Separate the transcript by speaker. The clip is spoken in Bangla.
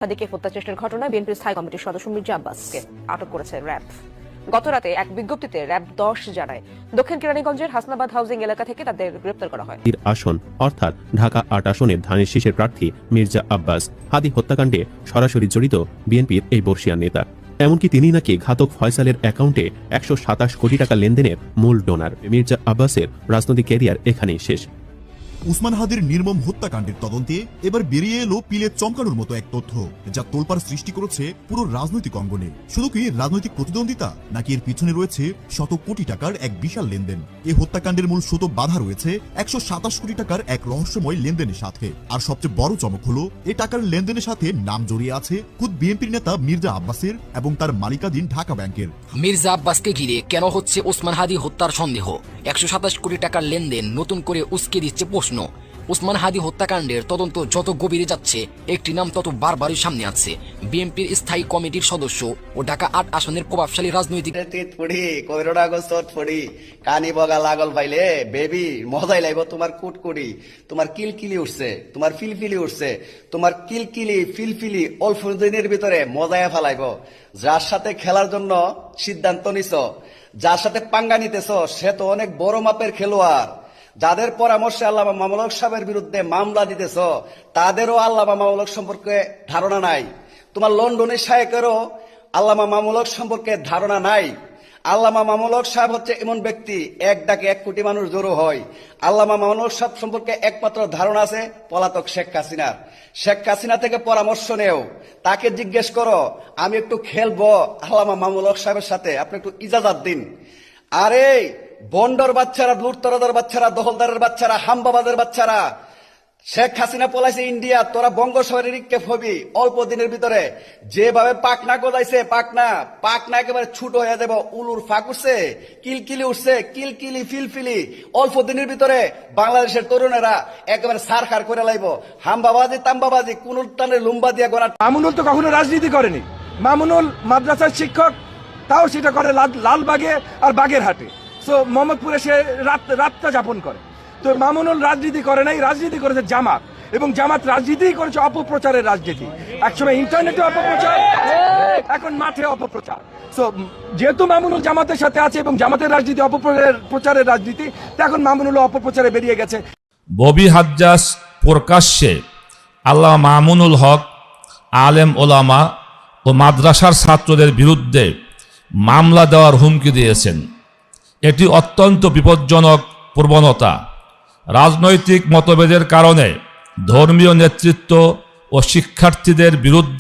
Speaker 1: সাদিকে হত্যা চেষ্টার ঘটনায় বিএনপির স্থায়ী কমিটির সদস্য মির্জা আব্বাসকে আটক করেছে র্যাব। গতরাতে এক বিজ্ঞপ্তিতে র্যাব 10 জানায় দক্ষিণ কেরানীগঞ্জের হাসনাবাদ হাউজিং এলাকা থেকে তাদের গ্রেপ্তার করা হয়।
Speaker 2: আসন অর্থাৎ ঢাকা 8 আসনের ধানের শীষের প্রার্থী মির্জা আব্বাস হাদি হত্যাকাণ্ডে সরাসরি জড়িত বিএনপির এই বর্ষিয়ান নেতা। এমনকি তিনি নাকি ঘাতক ফয়সালের অ্যাকাউন্টে 127 কোটি টাকা লেনদেনের মূল ডোনার। মির্জা আব্বাসের রাজনৈতিক ক্যারিয়ার এখানেই শেষ।
Speaker 3: উসমান হাদির নির্মম হত্যাকাণ্ডের তদন্তে এবার বেরিয়ে এলো পিলে চমকানোর মতো এক তথ্য, যা তোলপাড় সৃষ্টি করেছে পুরো রাজনৈতিক অঙ্গনে। শুধু কি রাজনৈতিক প্রতিদ্বন্দ্বিতা, নাকি এর পিছনে রয়েছে শত কোটি টাকার এক বিশাল লেনদেন? এই হত্যাকাণ্ডের মূল স্রোত বাধা রয়েছে 127 কোটি টাকার এক রহস্যময় লেনদেনের সাথে। আর সবচেয়ে বড় চমক হলো, এই টাকার লেনদেনের সাথে নাম জড়িয়ে আছে খুদ বিএনপির নেতা মির্জা আব্বাসের এবং তার মালিকাধীন ঢাকা ব্যাংকের।
Speaker 4: মির্জা আব্বাসকে ঘিরে কেন হচ্ছে ওসমান হাদি হত্যার সন্দেহ? 127 কোটি টাকার লেনদেন নতুন করে উস্কে দিচ্ছে প্রশ্ন। ওসমান হাদি হত্যাকাণ্ডের তদন্ত যত গভীরে যাচ্ছে, একটি নাম তত বারবারই সামনে আসছে। বিএনপির স্থায়ী কমিটির সদস্য ও ঢাকা 8 আসনের প্রভাবশালী রাজনৈতিক
Speaker 5: কানি বগা লাগল পাইলে বেবি মজাই লাগবে। তোমার কুটকুড়ি, তোমার কিলকিলি উঠছে, তোমার ফিলফিলি উঠছে, তোমার কিলকিলি ফিলফিলি অল্প দিনের ভিতরে মজায় ফেলাইব। যার সাথে খেলার জন্য সিদ্ধান্ত নিছ, যার সাথে পাঙ্গা নিতেছ, সে তো অনেক বড় মাপের খেলোয়াড়। যাদের পরামর্শে আল্লামা মামুনুল হক সাহেবের বিরুদ্ধে মামলা দিতেছ, তাদেরও আল্লামা মামুনুল হক সম্পর্কে ধারণা নাই। তোমার লন্ডনের শায়েকেরও আল্লামা মামুনুল হক সম্পর্কে ধারণা নাই। আল্লামা মামুনুল হক সাহেব হচ্ছে এমন ব্যক্তি, এক ডাকে 1 কোটি মানুষ জড়ো হয়। আল্লামা মামুনুল হক সাহেব সম্পর্কে একমাত্র ধারণা আছে পলাতক শেখ হাসিনার। শেখ হাসিনা থেকে পরামর্শ নেও, তাকে জিজ্ঞেস করো আমি একটু খেলবো আল্লামা মামুনুল হক সাহেবের সাথে, আপনি একটু ইজাজত দিন। আরে বন্ডর বাচ্চারা, লুটতরাদার বাচ্চারা, দখলদারের বাচ্চারা, হামবাবাদের বাচ্চারা, শেখ হাসিনা পলাইছে ইন্ডিয়া, তোরা বঙ্গোপসাগরে নিক্ষেপ হবি অল্প দিনের ভিতরে। যেভাবে পাকনা গজাইছে, পাকনা একেবারে ছুট হয়ে যাবে। উলুর ফাঁক উঠছে, কিলকিলি উঠছে, কিলকিলি ফিলফিলি অল্প দিনের ভিতরে বাংলাদেশের তরুণেরা একেবারে সারখার করে লাইব। হামবাবাজি তাম্বাবাজি কোন টানে লুম্বা দিয়ে গোনা।
Speaker 6: মামুনুল তো কখনো রাজনীতি করেনি। মামুনুল মাদ্রাসার শিক্ষক, তাও সেটা করে লালবাগে আর বাগেরহাটে। সো মোহাম্মদপুরে সে রাতটা যাপন করে। তো মামুনুল রাজনীতি করে নাই, রাজনীতি করেছে জামাত, এবং জামাত রাজনীতি করেছে অপপ্রচারের রাজনীতি। একসময় ইন্টারনেটে অপপ্রচার, এখন মাঠে অপপ্রচার। সো যেহেতু মামুনুল জামাতের সাথে আছে এবং জামাতের রাজনীতি অপপ্রচারের রাজনীতি, এখন মামুনুল অপপ্রচারে বেরিয়ে গেছে।
Speaker 7: ববি হাজ্জাজ প্রকাশ্যে আল্লামা মামুনুল হক, আলেম ওলামা ও মাদ্রাসার ছাত্রদের বিরুদ্ধে মামলা দেওয়ার হুমকি দিয়েছেন। এটি অত্যন্ত বিপজ্জনক প্রবণতা। রাজনৈতিক মতভেদের কারণে ধর্মীয় নেতৃত্ব ও শিক্ষার্থীদের বিরুদ্ধে